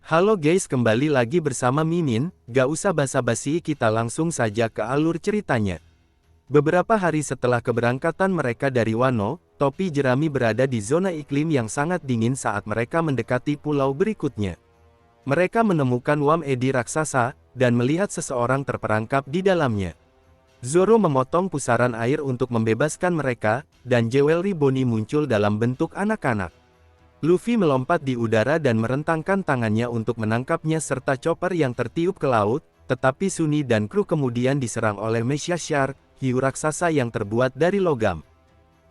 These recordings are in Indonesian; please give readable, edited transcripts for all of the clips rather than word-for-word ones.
Halo guys, kembali lagi bersama Mimin. Gak usah basa-basi, kita langsung saja ke alur ceritanya. Beberapa hari setelah keberangkatan mereka dari Wano, topi jerami berada di zona iklim yang sangat dingin saat mereka mendekati pulau berikutnya. Mereka menemukan Wam Edi raksasa, dan melihat seseorang terperangkap di dalamnya. Zoro memotong pusaran air untuk membebaskan mereka, dan jewelry Bonnie muncul dalam bentuk anak-anak. Luffy melompat di udara dan merentangkan tangannya untuk menangkapnya serta chopper yang tertiup ke laut, tetapi Sunny dan kru kemudian diserang oleh Mecha Shark, hiu raksasa yang terbuat dari logam.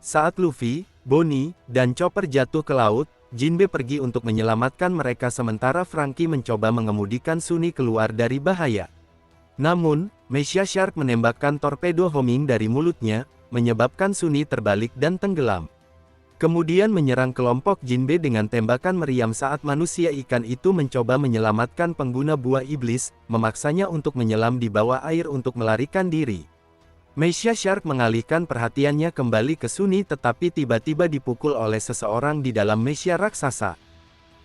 Saat Luffy, Bonnie, dan chopper jatuh ke laut, Jinbe pergi untuk menyelamatkan mereka sementara Franky mencoba mengemudikan Sunny keluar dari bahaya. Namun, Mecha Shark menembakkan torpedo homing dari mulutnya, menyebabkan Sunny terbalik dan tenggelam. Kemudian menyerang kelompok Jinbe dengan tembakan meriam saat manusia ikan itu mencoba menyelamatkan pengguna buah iblis, memaksanya untuk menyelam di bawah air untuk melarikan diri. Mecha Shark mengalihkan perhatiannya kembali ke Sunny tetapi tiba-tiba dipukul oleh seseorang di dalam mecha raksasa.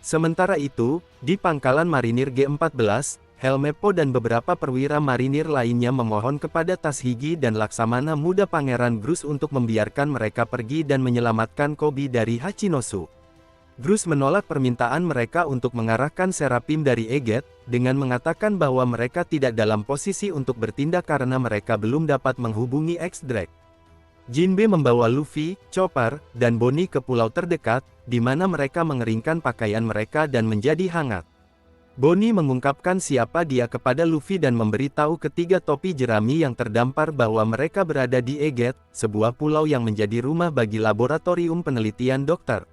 Sementara itu, di pangkalan marinir G14, Helmeppo dan beberapa perwira marinir lainnya memohon kepada Tashigi dan Laksamana Muda Pangeran Bruce untuk membiarkan mereka pergi dan menyelamatkan Koby dari Hachinosu. Bruce menolak permintaan mereka untuk mengarahkan Serapim dari Eget, dengan mengatakan bahwa mereka tidak dalam posisi untuk bertindak karena mereka belum dapat menghubungi X-Drake. Jinbe membawa Luffy, Chopper, dan Bonnie ke pulau terdekat, di mana mereka mengeringkan pakaian mereka dan menjadi hangat. Bonnie mengungkapkan siapa dia kepada Luffy dan memberitahu ketiga topi jerami yang terdampar bahwa mereka berada di Eget, sebuah pulau yang menjadi rumah bagi laboratorium penelitian Dr.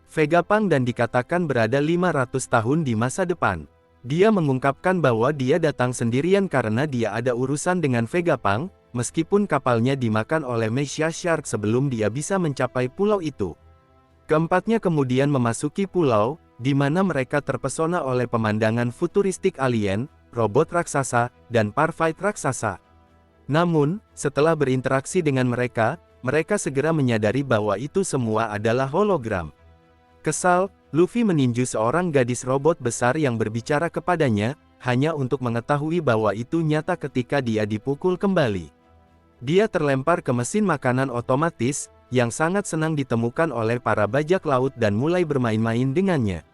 Vegapunk dan dikatakan berada 500 tahun di masa depan. Dia mengungkapkan bahwa dia datang sendirian karena dia ada urusan dengan Vegapunk, meskipun kapalnya dimakan oleh Mecha Shark sebelum dia bisa mencapai pulau itu. Keempatnya kemudian memasuki pulau, di mana mereka terpesona oleh pemandangan futuristik alien, robot raksasa, dan parfait raksasa. Namun, setelah berinteraksi dengan mereka, mereka segera menyadari bahwa itu semua adalah hologram. Kesal, Luffy meninju seorang gadis robot besar yang berbicara kepadanya, hanya untuk mengetahui bahwa itu nyata ketika dia dipukul kembali. Dia terlempar ke mesin makanan otomatis, yang sangat senang ditemukan oleh para bajak laut dan mulai bermain-main dengannya.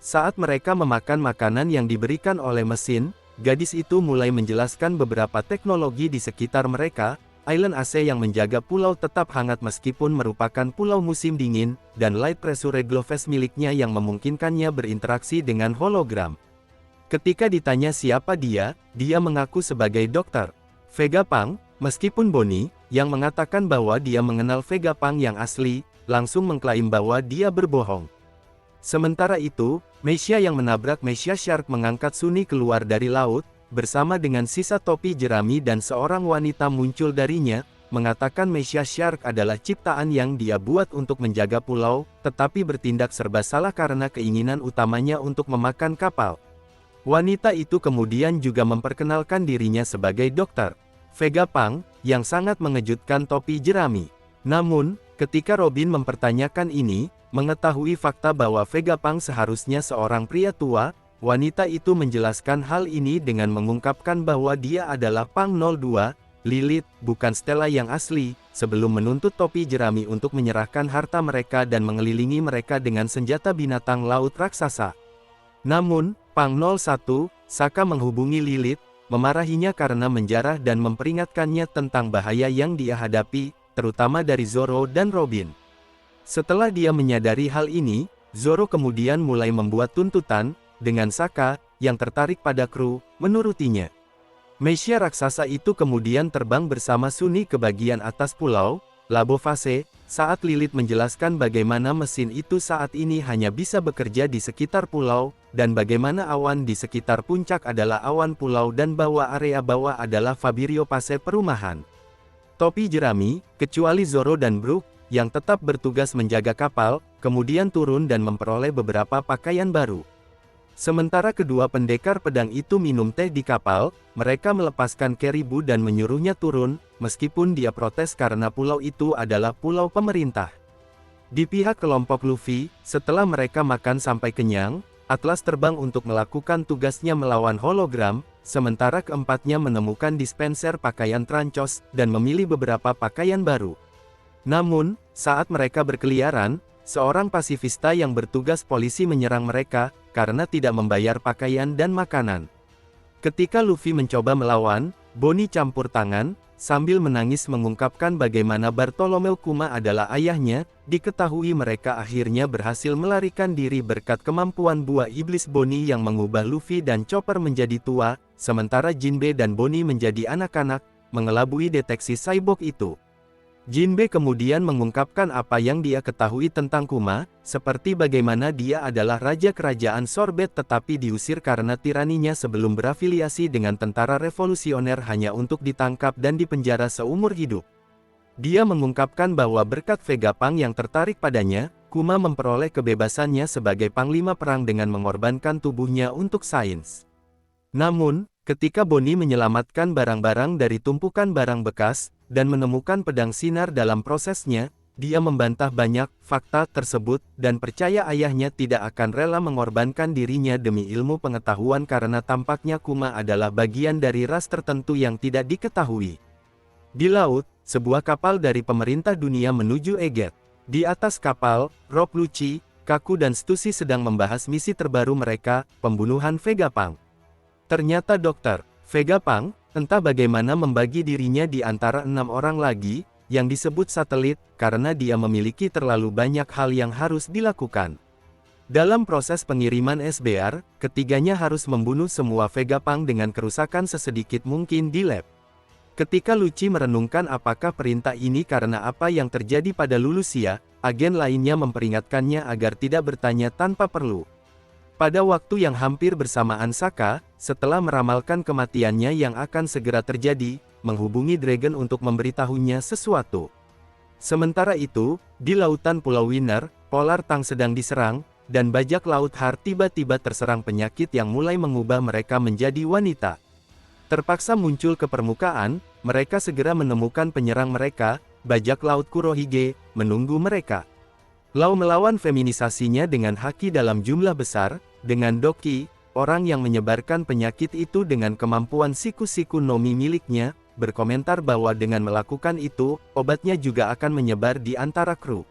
Saat mereka memakan makanan yang diberikan oleh mesin, gadis itu mulai menjelaskan beberapa teknologi di sekitar mereka. Island AC yang menjaga pulau tetap hangat meskipun merupakan pulau musim dingin, dan light pressure glove miliknya yang memungkinkannya berinteraksi dengan hologram. Ketika ditanya siapa dia mengaku sebagai Dr. Vegapunk, meskipun Bonnie, yang mengatakan bahwa dia mengenal Vegapunk yang asli, langsung mengklaim bahwa dia berbohong. Sementara itu, Mecha yang menabrak Mecha Shark mengangkat Sunny keluar dari laut, bersama dengan sisa topi jerami dan seorang wanita muncul darinya, mengatakan Mecha Shark adalah ciptaan yang dia buat untuk menjaga pulau, tetapi bertindak serba salah karena keinginan utamanya untuk memakan kapal. Wanita itu kemudian juga memperkenalkan dirinya sebagai Dr. Vegapunk, yang sangat mengejutkan topi jerami. Namun, ketika Robin mempertanyakan ini, mengetahui fakta bahwa Vegapunk seharusnya seorang pria tua, wanita itu menjelaskan hal ini dengan mengungkapkan bahwa dia adalah Punk 02, Lilith, bukan Stella yang asli, sebelum menuntut topi jerami untuk menyerahkan harta mereka dan mengelilingi mereka dengan senjata binatang laut raksasa. Namun, Punk 01, Saka menghubungi Lilith, memarahinya karena menjarah dan memperingatkannya tentang bahaya yang dia hadapi, terutama dari Zoro dan Robin. Setelah dia menyadari hal ini, Zoro kemudian mulai membuat tuntutan, dengan Saka, yang tertarik pada kru, menurutinya. Mecha raksasa itu kemudian terbang bersama Sunny ke bagian atas pulau, Labo Fase, saat Lilith menjelaskan bagaimana mesin itu saat ini hanya bisa bekerja di sekitar pulau, dan bagaimana awan di sekitar puncak adalah awan pulau dan bahwa area bawah adalah Fabirio Fase perumahan. Topi jerami, kecuali Zoro dan Brook, yang tetap bertugas menjaga kapal, kemudian turun dan memperoleh beberapa pakaian baru. Sementara kedua pendekar pedang itu minum teh di kapal, mereka melepaskan Keribu dan menyuruhnya turun, meskipun dia protes karena pulau itu adalah pulau pemerintah. Di pihak kelompok Luffy, setelah mereka makan sampai kenyang, Atlas terbang untuk melakukan tugasnya melawan hologram, sementara keempatnya menemukan dispenser pakaian Trancos dan memilih beberapa pakaian baru. Namun, saat mereka berkeliaran, seorang pasifista yang bertugas polisi menyerang mereka, karena tidak membayar pakaian dan makanan. Ketika Luffy mencoba melawan, Bonnie campur tangan, sambil menangis mengungkapkan bagaimana Bartolomeu Kuma adalah ayahnya. Diketahui mereka akhirnya berhasil melarikan diri berkat kemampuan buah iblis Bonnie yang mengubah Luffy dan Chopper menjadi tua, sementara Jinbe dan Bonnie menjadi anak-anak, mengelabui deteksi cyborg itu. Jinbe kemudian mengungkapkan apa yang dia ketahui tentang Kuma, seperti bagaimana dia adalah raja kerajaan Sorbet tetapi diusir karena tiraninya sebelum berafiliasi dengan tentara revolusioner hanya untuk ditangkap dan dipenjara seumur hidup. Dia mengungkapkan bahwa berkat Vegapunk yang tertarik padanya, Kuma memperoleh kebebasannya sebagai panglima perang dengan mengorbankan tubuhnya untuk sains. Namun, ketika Bonnie menyelamatkan barang-barang dari tumpukan barang bekas, dan menemukan pedang sinar dalam prosesnya, dia membantah banyak fakta tersebut, dan percaya ayahnya tidak akan rela mengorbankan dirinya demi ilmu pengetahuan karena tampaknya Kuma adalah bagian dari ras tertentu yang tidak diketahui. Di laut, sebuah kapal dari pemerintah dunia menuju Egghead. Di atas kapal, Rob Lucci, Kaku dan Stussy sedang membahas misi terbaru mereka, pembunuhan Vegapunk. Ternyata Dr. Vegapunk, entah bagaimana membagi dirinya di antara 6 orang lagi, yang disebut satelit, karena dia memiliki terlalu banyak hal yang harus dilakukan. Dalam proses pengiriman SBR, ketiganya harus membunuh semua Vegapunk dengan kerusakan sesedikit mungkin di lab. Ketika Lucci merenungkan apakah perintah ini karena apa yang terjadi pada Lulusia, agen lainnya memperingatkannya agar tidak bertanya tanpa perlu. Pada waktu yang hampir bersamaan Saka, setelah meramalkan kematiannya yang akan segera terjadi, menghubungi Dragon untuk memberitahunya sesuatu. Sementara itu, di lautan Pulau Winner, Polar Tang sedang diserang, dan bajak laut Har tiba-tiba terserang penyakit yang mulai mengubah mereka menjadi wanita. Terpaksa muncul ke permukaan, mereka segera menemukan penyerang mereka, bajak laut Kurohige, menunggu mereka. Lau melawan feminisasinya dengan haki dalam jumlah besar, dengan Doki, orang yang menyebarkan penyakit itu dengan kemampuan siku-siku Nomi miliknya, berkomentar bahwa dengan melakukan itu, obatnya juga akan menyebar di antara kru.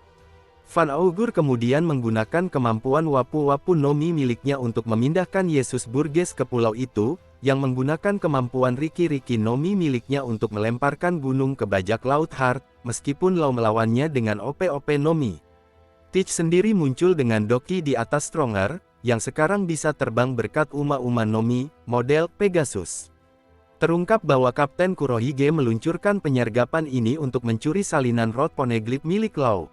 Van Augur kemudian menggunakan kemampuan Wapu-Wapu Nomi miliknya untuk memindahkan Yesus Burgess ke pulau itu, yang menggunakan kemampuan Riki-Riki Nomi miliknya untuk melemparkan gunung ke bajak laut Har, meskipun Lau melawannya dengan OP-OP Nomi. Teach sendiri muncul dengan Doki di atas Stronger, yang sekarang bisa terbang berkat Uma-Uma Nomi, model Pegasus. Terungkap bahwa Kapten Kurohige meluncurkan penyergapan ini untuk mencuri salinan Rod Poneglyph milik Lau.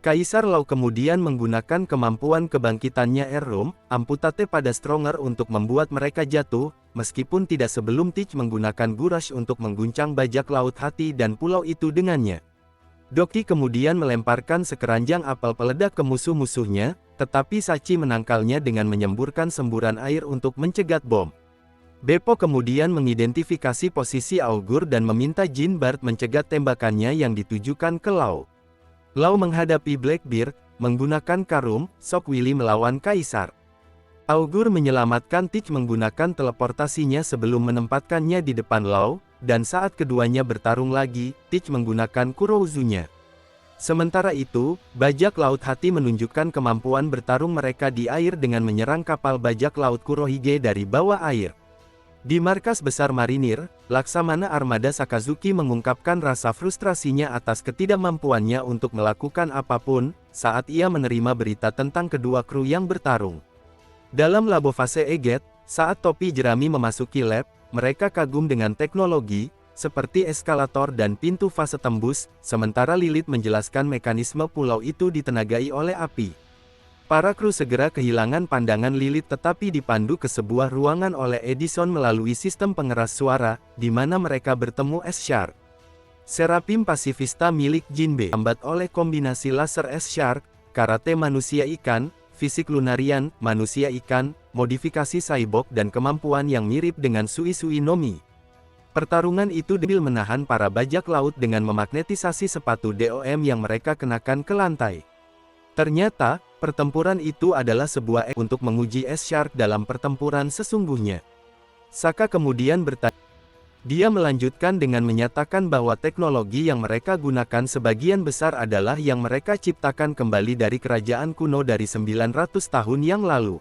Kaisar Lau kemudian menggunakan kemampuan kebangkitannya Errum, amputate pada Stronger untuk membuat mereka jatuh, meskipun tidak sebelum Teach menggunakan Gurash untuk mengguncang bajak laut hati dan pulau itu dengannya. Doki kemudian melemparkan sekeranjang apel peledak ke musuh-musuhnya, tetapi Sachi menangkalnya dengan menyemburkan semburan air untuk mencegat bom. Beppo kemudian mengidentifikasi posisi Augur dan meminta Jin Bard mencegat tembakannya yang ditujukan ke Lau. Lau menghadapi Blackbeard, menggunakan Karum, Sok Willy melawan Kaisar. Augur menyelamatkan Teach menggunakan teleportasinya sebelum menempatkannya di depan Lau, dan saat keduanya bertarung lagi, Teach menggunakan Kurouzunya. Sementara itu, bajak laut hati menunjukkan kemampuan bertarung mereka di air dengan menyerang kapal bajak laut Kurohige dari bawah air. Di markas besar marinir, Laksamana Armada Sakazuki mengungkapkan rasa frustrasinya atas ketidakmampuannya untuk melakukan apapun, saat ia menerima berita tentang kedua kru yang bertarung. Dalam labo fase Egghead, saat topi jerami memasuki lab, mereka kagum dengan teknologi, seperti eskalator dan pintu fase tembus, sementara Lilith menjelaskan mekanisme pulau itu ditenagai oleh api. Para kru segera kehilangan pandangan Lilith tetapi dipandu ke sebuah ruangan oleh Edison melalui sistem pengeras suara, di mana mereka bertemu S-Shark. Serapim pasifista milik Jinbe, lambat oleh kombinasi laser S-Shark, karate manusia ikan, fisik lunarian, manusia ikan, modifikasi cyborg dan kemampuan yang mirip dengan Sui-Sui Nomi. Pertarungan itu debil menahan para bajak laut dengan memagnetisasi sepatu DOM yang mereka kenakan ke lantai. Ternyata, Pertempuran itu adalah sebuah untuk menguji S-Shark dalam pertempuran sesungguhnya. Saka kemudian bertanya. Dia melanjutkan dengan menyatakan bahwa teknologi yang mereka gunakan sebagian besar adalah yang mereka ciptakan kembali dari kerajaan kuno dari 900 tahun yang lalu.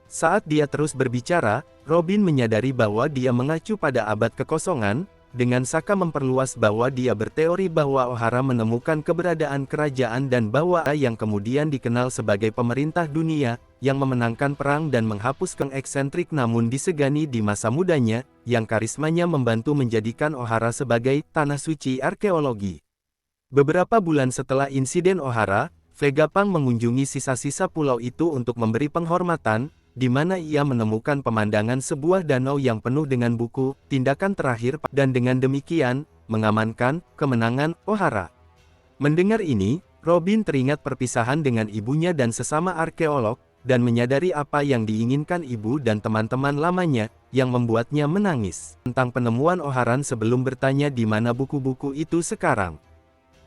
Saat dia terus berbicara, Robin menyadari bahwa dia mengacu pada abad kekosongan, dengan Saka memperluas bahwa dia berteori bahwa O'Hara menemukan keberadaan kerajaan dan bahwa yang kemudian dikenal sebagai pemerintah dunia, yang memenangkan perang dan menghapus Kang eksentrik namun disegani di masa mudanya, yang karismanya membantu menjadikan O'Hara sebagai tanah suci arkeologi. Beberapa bulan setelah insiden O'Hara, Vegapunk mengunjungi sisa-sisa pulau itu untuk memberi penghormatan, di mana ia menemukan pemandangan sebuah danau yang penuh dengan buku, tindakan terakhir, dan dengan demikian, mengamankan kemenangan O'Hara. Mendengar ini, Robin teringat perpisahan dengan ibunya dan sesama arkeolog, dan menyadari apa yang diinginkan ibu dan teman-teman lamanya, yang membuatnya menangis. Tentang penemuan O'Hara sebelum bertanya di mana buku-buku itu sekarang.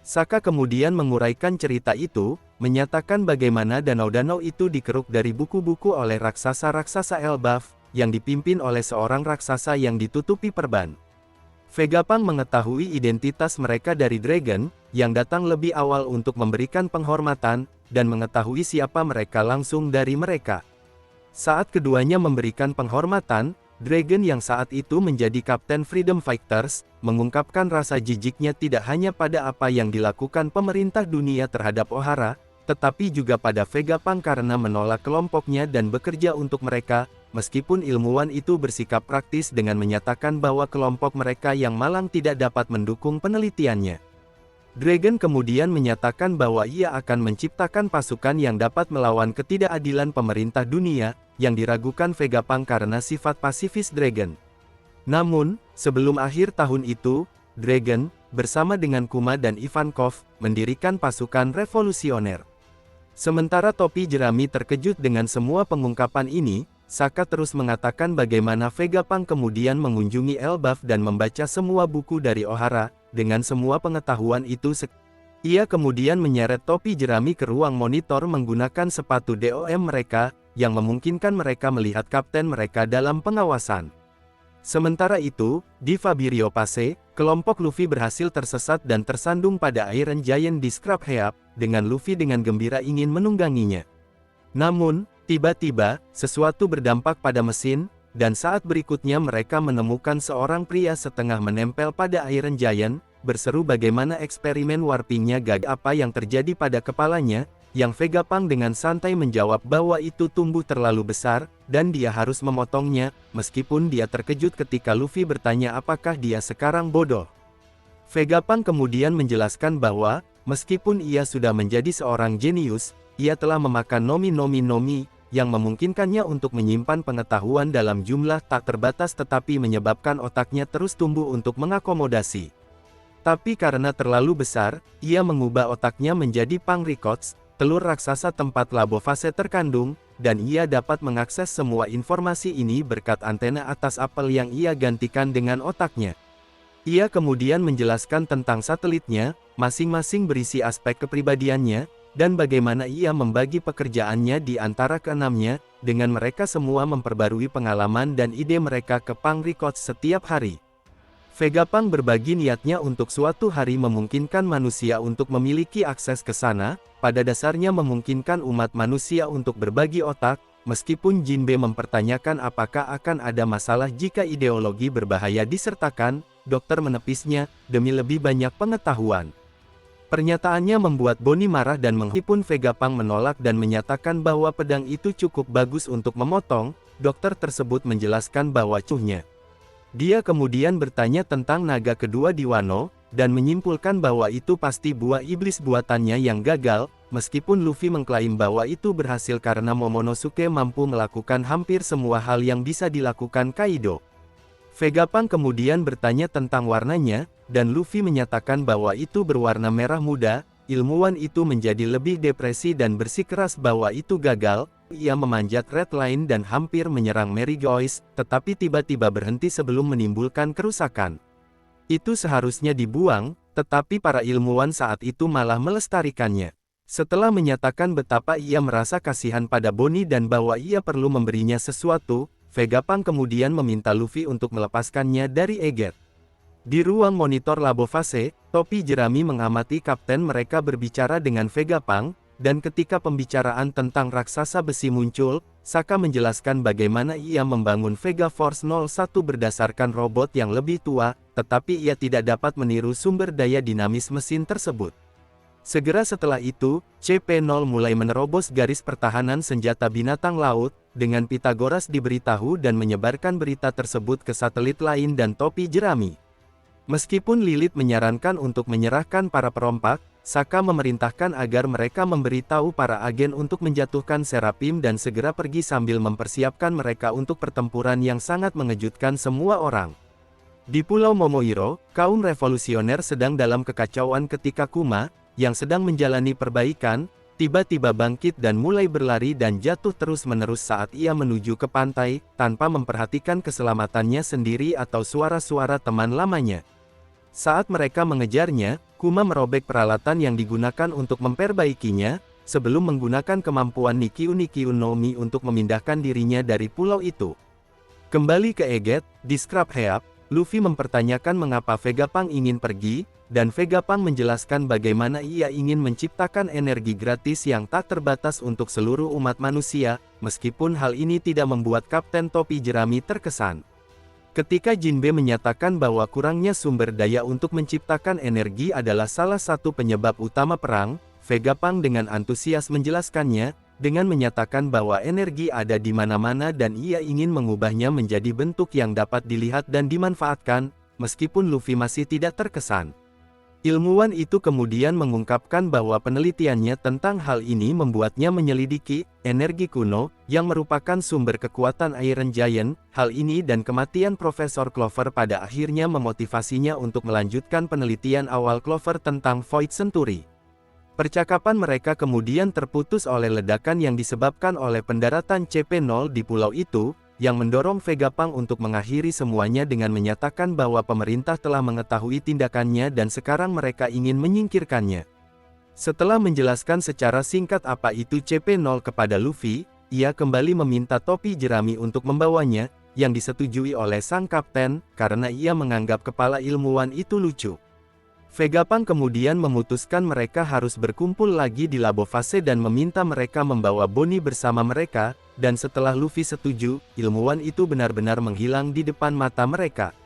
Saka kemudian menguraikan cerita itu, menyatakan bagaimana danau-danau itu dikeruk dari buku-buku oleh raksasa-raksasa Elbaf, yang dipimpin oleh seorang raksasa yang ditutupi perban. Vegapunk mengetahui identitas mereka dari Dragon, yang datang lebih awal untuk memberikan penghormatan, dan mengetahui siapa mereka langsung dari mereka. Saat keduanya memberikan penghormatan, Dragon yang saat itu menjadi Kapten Freedom Fighters, mengungkapkan rasa jijiknya tidak hanya pada apa yang dilakukan pemerintah dunia terhadap O'Hara, tetapi juga pada Vegapunk karena menolak kelompoknya dan bekerja untuk mereka, meskipun ilmuwan itu bersikap praktis dengan menyatakan bahwa kelompok mereka yang malang tidak dapat mendukung penelitiannya. Dragon kemudian menyatakan bahwa ia akan menciptakan pasukan yang dapat melawan ketidakadilan pemerintah dunia, yang diragukan Vegapunk karena sifat pasifis Dragon. Namun, sebelum akhir tahun itu, Dragon, bersama dengan Kuma dan Ivankov, mendirikan pasukan revolusioner. Sementara topi jerami terkejut dengan semua pengungkapan ini, Saka terus mengatakan bagaimana Vegapunk kemudian mengunjungi Elbaf dan membaca semua buku dari O'Hara, dengan semua pengetahuan itu ia kemudian menyeret topi jerami ke ruang monitor menggunakan sepatu DOM mereka, yang memungkinkan mereka melihat kapten mereka dalam pengawasan. Sementara itu, di Fabirio Pace, kelompok Luffy berhasil tersesat dan tersandung pada Iron Giant di Scrub Heap, dengan Luffy dengan gembira ingin menungganginya. Namun, tiba-tiba, sesuatu berdampak pada mesin, dan saat berikutnya mereka menemukan seorang pria setengah menempel pada Iron Giant, berseru bagaimana eksperimen warpingnya gagal. Apa yang terjadi pada kepalanya, yang Vegapunk dengan santai menjawab bahwa itu tumbuh terlalu besar, dan dia harus memotongnya, meskipun dia terkejut ketika Luffy bertanya apakah dia sekarang bodoh. Vegapunk kemudian menjelaskan bahwa, meskipun ia sudah menjadi seorang jenius, ia telah memakan nomi, yang memungkinkannya untuk menyimpan pengetahuan dalam jumlah tak terbatas tetapi menyebabkan otaknya terus tumbuh untuk mengakomodasi. Tapi karena terlalu besar, ia mengubah otaknya menjadi Pangrikots, telur raksasa tempat Labofase terkandung, dan ia dapat mengakses semua informasi ini berkat antena atas apel yang ia gantikan dengan otaknya. Ia kemudian menjelaskan tentang satelitnya, masing-masing berisi aspek kepribadiannya, dan bagaimana ia membagi pekerjaannya di antara keenamnya, dengan mereka semua memperbarui pengalaman dan ide mereka ke Pangrikots setiap hari. Vegapunk berbagi niatnya untuk suatu hari memungkinkan manusia untuk memiliki akses ke sana, pada dasarnya memungkinkan umat manusia untuk berbagi otak, meskipun Jinbe mempertanyakan apakah akan ada masalah jika ideologi berbahaya disertakan, dokter menepisnya, demi lebih banyak pengetahuan. Pernyataannya membuat Bonnie marah dan meskipun Vegapunk menolak dan menyatakan bahwa pedang itu cukup bagus untuk memotong, dokter tersebut menjelaskan bahwa cuhnya. Dia kemudian bertanya tentang naga kedua di Wano, dan menyimpulkan bahwa itu pasti buah iblis buatannya yang gagal, meskipun Luffy mengklaim bahwa itu berhasil karena Momonosuke mampu melakukan hampir semua hal yang bisa dilakukan Kaido. Vegapunk kemudian bertanya tentang warnanya, dan Luffy menyatakan bahwa itu berwarna merah muda. Ilmuwan itu menjadi lebih depresi dan bersikeras bahwa itu gagal. Ia memanjat Red Line dan hampir menyerang Marygoys, tetapi tiba-tiba berhenti sebelum menimbulkan kerusakan. Itu seharusnya dibuang, tetapi para ilmuwan saat itu malah melestarikannya. Setelah menyatakan betapa ia merasa kasihan pada Bonnie dan bahwa ia perlu memberinya sesuatu, Vegapunk kemudian meminta Luffy untuk melepaskannya dari Egghead. Di ruang monitor Labo Fase, topi jerami mengamati kapten mereka berbicara dengan Vegapunk, dan ketika pembicaraan tentang raksasa besi muncul, Saka menjelaskan bagaimana ia membangun Vega Force 01 berdasarkan robot yang lebih tua, tetapi ia tidak dapat meniru sumber daya dinamis mesin tersebut. Segera setelah itu, CP0 mulai menerobos garis pertahanan senjata binatang laut, dengan Pythagoras diberitahu dan menyebarkan berita tersebut ke satelit lain dan topi jerami. Meskipun Lilith menyarankan untuk menyerahkan para perompak, Saka memerintahkan agar mereka memberitahu para agen untuk menjatuhkan Serapim dan segera pergi sambil mempersiapkan mereka untuk pertempuran yang sangat mengejutkan semua orang. Di Pulau Momohiro, kaum revolusioner sedang dalam kekacauan ketika Kuma, yang sedang menjalani perbaikan, tiba-tiba bangkit dan mulai berlari dan jatuh terus-menerus saat ia menuju ke pantai, tanpa memperhatikan keselamatannya sendiri atau suara-suara teman lamanya. Saat mereka mengejarnya, Kuma merobek peralatan yang digunakan untuk memperbaikinya, sebelum menggunakan kemampuan Nikyuu no Mi untuk memindahkan dirinya dari pulau itu. Kembali ke Egghead, di Scrub Heap, Luffy mempertanyakan mengapa Vegapunk ingin pergi, dan Vegapunk menjelaskan bagaimana ia ingin menciptakan energi gratis yang tak terbatas untuk seluruh umat manusia, meskipun hal ini tidak membuat Kapten Topi Jerami terkesan. Ketika Jinbe menyatakan bahwa kurangnya sumber daya untuk menciptakan energi adalah salah satu penyebab utama perang, Vegapunk dengan antusias menjelaskannya, dengan menyatakan bahwa energi ada di mana-mana dan ia ingin mengubahnya menjadi bentuk yang dapat dilihat dan dimanfaatkan, meskipun Luffy masih tidak terkesan. Ilmuwan itu kemudian mengungkapkan bahwa penelitiannya tentang hal ini membuatnya menyelidiki energi kuno, yang merupakan sumber kekuatan Iron Giant. Hal ini dan kematian Profesor Clover pada akhirnya memotivasinya untuk melanjutkan penelitian awal Clover tentang Void Century. Percakapan mereka kemudian terputus oleh ledakan yang disebabkan oleh pendaratan CP0 di pulau itu, yang mendorong Vegapunk untuk mengakhiri semuanya dengan menyatakan bahwa pemerintah telah mengetahui tindakannya dan sekarang mereka ingin menyingkirkannya. Setelah menjelaskan secara singkat apa itu CP0 kepada Luffy, ia kembali meminta topi jerami untuk membawanya, yang disetujui oleh sang kapten, karena ia menganggap kepala ilmuwan itu lucu. Vegapunk kemudian memutuskan mereka harus berkumpul lagi di Labo Fase dan meminta mereka membawa Bonnie bersama mereka, dan setelah Luffy setuju, ilmuwan itu benar-benar menghilang di depan mata mereka.